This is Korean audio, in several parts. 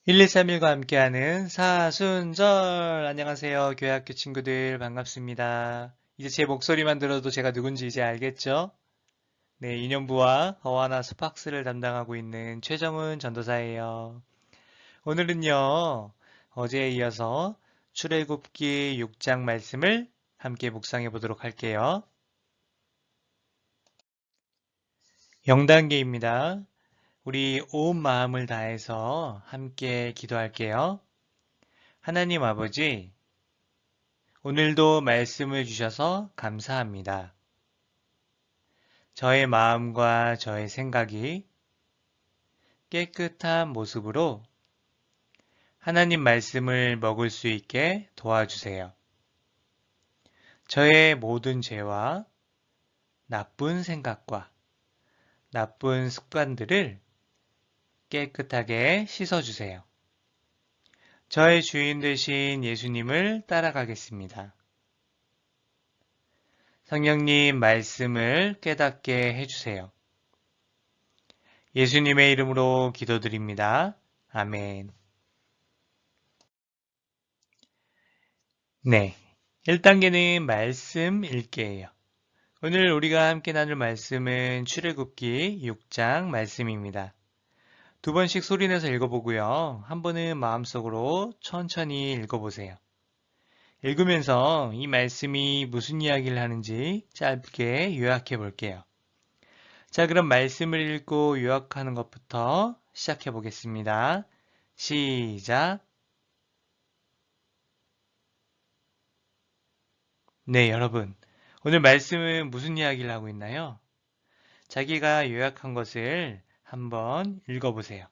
1231과 함께하는 사순절. 안녕하세요. 교회학교 친구들 반갑습니다. 이제 제 목소리만 들어도 제가 누군지 이제 알겠죠? 네, 2년부와 어와나 스팍스를 담당하고 있는 최정훈 전도사예요. 오늘은요, 어제에 이어서 출애굽기 6장 말씀을 함께 묵상해 보도록 할게요. 0단계입니다. 우리 온 마음을 다해서 함께 기도할게요. 하나님 아버지, 오늘도 말씀을 주셔서 감사합니다. 저의 마음과 저의 생각이 깨끗한 모습으로 하나님 말씀을 먹을 수 있게 도와주세요. 저의 모든 죄와 나쁜 생각과 나쁜 습관들을 깨끗하게 씻어주세요. 저의 주인 되신 예수님을 따라가겠습니다. 성령님 말씀을 깨닫게 해주세요. 예수님의 이름으로 기도드립니다. 아멘. 네. 1단계는 말씀 읽기예요. 오늘 우리가 함께 나눌 말씀은 출애굽기 6장 말씀입니다. 두 번씩 소리내서 읽어보고요. 한 번은 마음속으로 천천히 읽어보세요. 읽으면서 이 말씀이 무슨 이야기를 하는지 짧게 요약해 볼게요. 자, 그럼 말씀을 읽고 요약하는 것부터 시작해 보겠습니다. 시작. 네, 여러분. 오늘 말씀은 무슨 이야기를 하고 있나요? 자기가 요약한 것을 한번 읽어보세요.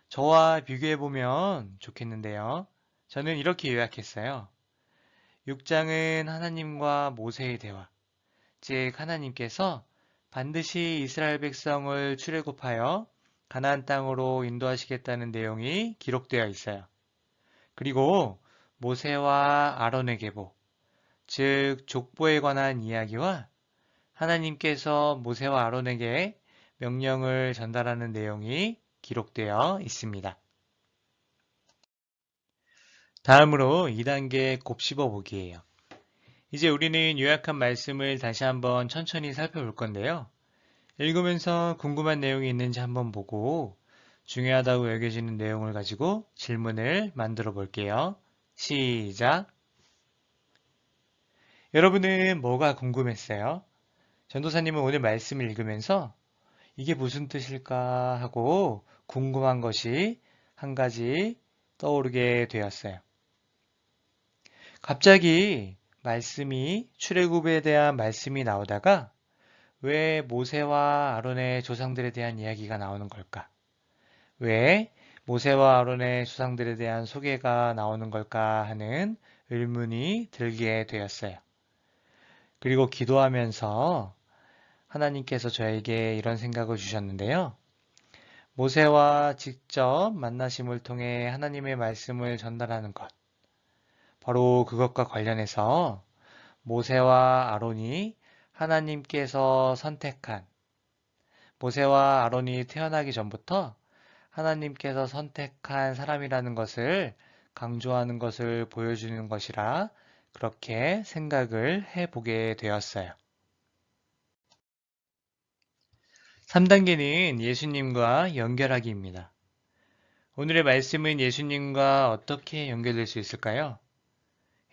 저와 비교해보면 좋겠는데요. 저는 이렇게 요약했어요. 6장은 하나님과 모세의 대화, 즉 하나님께서 반드시 이스라엘 백성을 출애굽하여 가나안 땅으로 인도하시겠다는 내용이 기록되어 있어요. 그리고 모세와 아론의 계보, 즉 족보에 관한 이야기와 하나님께서 모세와 아론에게 명령을 전달하는 내용이 기록되어 있습니다. 다음으로 2단계 곱씹어 보기예요. 이제 우리는 요약한 말씀을 다시 한번 천천히 살펴볼 건데요. 읽으면서 궁금한 내용이 있는지 한번 보고 중요하다고 여겨지는 내용을 가지고 질문을 만들어 볼게요. 시작! 여러분은 뭐가 궁금했어요? 전도사님은 오늘 말씀을 읽으면서 이게 무슨 뜻일까 하고 궁금한 것이 한 가지 떠오르게 되었어요. 갑자기 말씀이 출애굽에 대한 말씀이 나오다가 왜 모세와 아론의 조상들에 대한 이야기가 나오는 걸까? 왜 모세와 아론의 조상들에 대한 소개가 나오는 걸까 하는 의문이 들게 되었어요. 그리고 기도하면서 하나님께서 저에게 이런 생각을 주셨는데요. 모세와 직접 만나심을 통해 하나님의 말씀을 전달하는 것. 바로 그것과 관련해서 모세와 아론이 하나님께서 선택한, 모세와 아론이 태어나기 전부터 하나님께서 선택한 사람이라는 것을 강조하는 것을 보여주는 것이라 그렇게 생각을 해보게 되었어요. 3단계는 예수님과 연결하기입니다. 오늘의 말씀은 예수님과 어떻게 연결될 수 있을까요?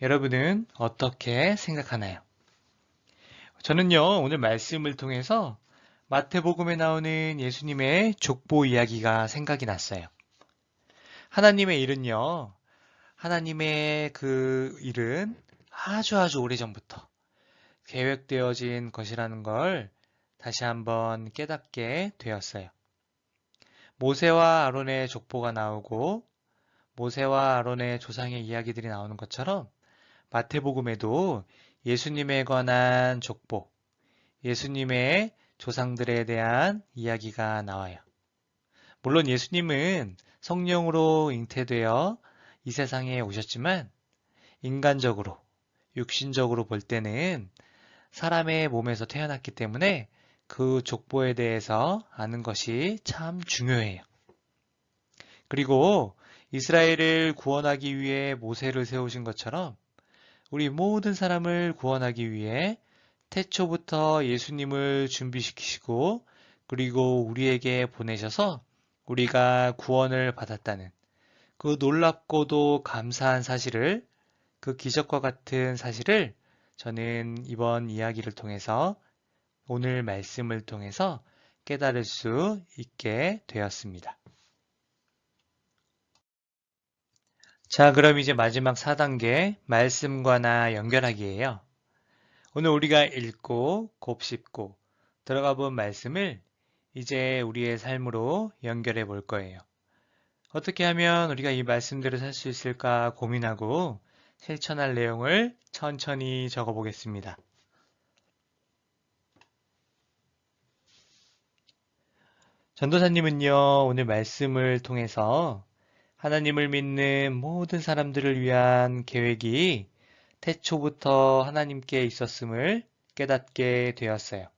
여러분은 어떻게 생각하나요? 저는요, 오늘 말씀을 통해서 마태복음에 나오는 예수님의 족보 이야기가 생각이 났어요. 하나님의 일은요, 하나님의 그 일은 아주 오래전부터 계획되어진 것이라는 걸 다시 한번 깨닫게 되었어요. 모세와 아론의 족보가 나오고 모세와 아론의 조상의 이야기들이 나오는 것처럼 마태복음에도 예수님에 관한 족보, 예수님의 조상들에 대한 이야기가 나와요. 물론 예수님은 성령으로 잉태되어 이 세상에 오셨지만 인간적으로, 육신적으로 볼 때는 사람의 몸에서 태어났기 때문에 그 족보에 대해서 아는 것이 참 중요해요. 그리고 이스라엘을 구원하기 위해 모세를 세우신 것처럼 우리 모든 사람을 구원하기 위해 태초부터 예수님을 준비시키시고 그리고 우리에게 보내셔서 우리가 구원을 받았다는 그 놀랍고도 감사한 사실을, 그 기적과 같은 사실을 저는 이번 이야기를 통해서, 오늘 말씀을 통해서 깨달을 수 있게 되었습니다. 자, 그럼 이제 마지막 4단계, 말씀과 나 연결하기예요. 오늘 우리가 읽고 곱씹고 들어가 본 말씀을 이제 우리의 삶으로 연결해 볼 거예요. 어떻게 하면 우리가 이 말씀대로 살 수 있을까 고민하고 실천할 내용을 천천히 적어 보겠습니다. 전도사님은요, 오늘 말씀을 통해서 하나님을 믿는 모든 사람들을 위한 계획이 태초부터 하나님께 있었음을 깨닫게 되었어요.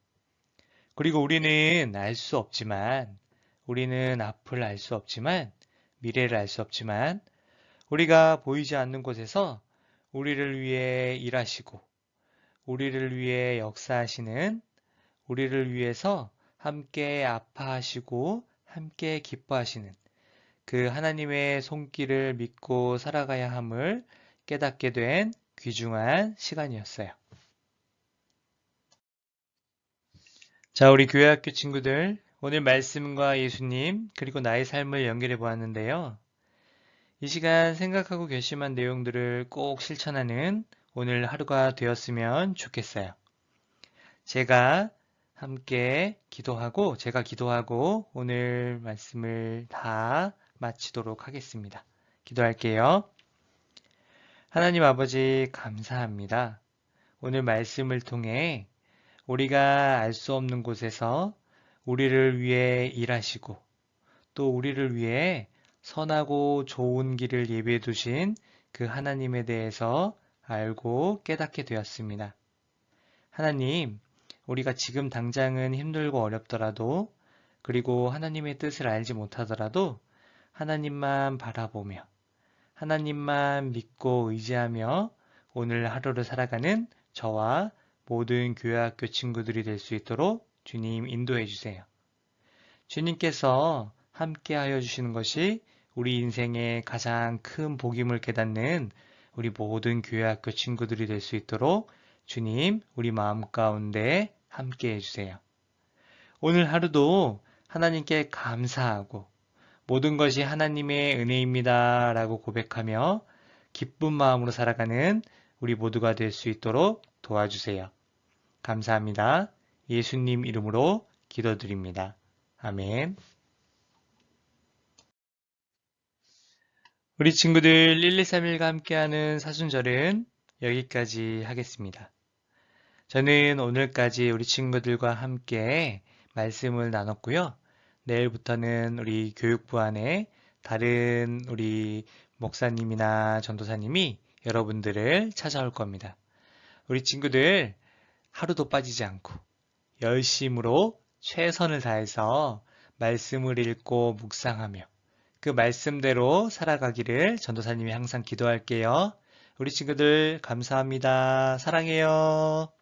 그리고 우리는 알 수 없지만, 우리는 앞을 알 수 없지만, 미래를 알 수 없지만, 우리가 보이지 않는 곳에서 우리를 위해 일하시고, 우리를 위해 역사하시는, 우리를 위해서 함께 아파하시고, 함께 기뻐하시는 그 하나님의 손길을 믿고 살아가야 함을 깨닫게 된 귀중한 시간이었어요. 자, 우리 교회학교 친구들, 오늘 말씀과 예수님, 그리고 나의 삶을 연결해 보았는데요. 이 시간 생각하고 결심한 내용들을 꼭 실천하는 오늘 하루가 되었으면 좋겠어요. 제가 기도하고 오늘 말씀을 다 마치도록 하겠습니다. 기도할게요. 하나님 아버지 감사합니다. 오늘 말씀을 통해 우리가 알 수 없는 곳에서 우리를 위해 일하시고 또 우리를 위해 선하고 좋은 길을 예비해 두신 그 하나님에 대해서 알고 깨닫게 되었습니다. 하나님, 우리가 지금 당장은 힘들고 어렵더라도 그리고 하나님의 뜻을 알지 못하더라도 하나님만 바라보며 하나님만 믿고 의지하며 오늘 하루를 살아가는 저와 모든 교회학교 친구들이 될 수 있도록 주님 인도해 주세요. 주님께서 함께 하여 주시는 것이 우리 인생의 가장 큰 복임을 깨닫는 우리 모든 교회학교 친구들이 될 수 있도록 주님 우리 마음 가운데 함께 해주세요. 오늘 하루도 하나님께 감사하고 모든 것이 하나님의 은혜입니다 라고 고백하며 기쁜 마음으로 살아가는 우리 모두가 될 수 있도록 도와주세요. 감사합니다. 예수님 이름으로 기도드립니다. 아멘. 우리 친구들 1, 2, 3일과 함께하는 사순절은 여기까지 하겠습니다. 저는 오늘까지 우리 친구들과 함께 말씀을 나눴고요. 내일부터는 우리 교육부 안에 다른 우리 목사님이나 전도사님이 여러분들을 찾아올 겁니다. 우리 친구들 하루도 빠지지 않고 열심으로 최선을 다해서 말씀을 읽고 묵상하며 그 말씀대로 살아가기를 전도사님이 항상 기도할게요. 우리 친구들 감사합니다. 사랑해요.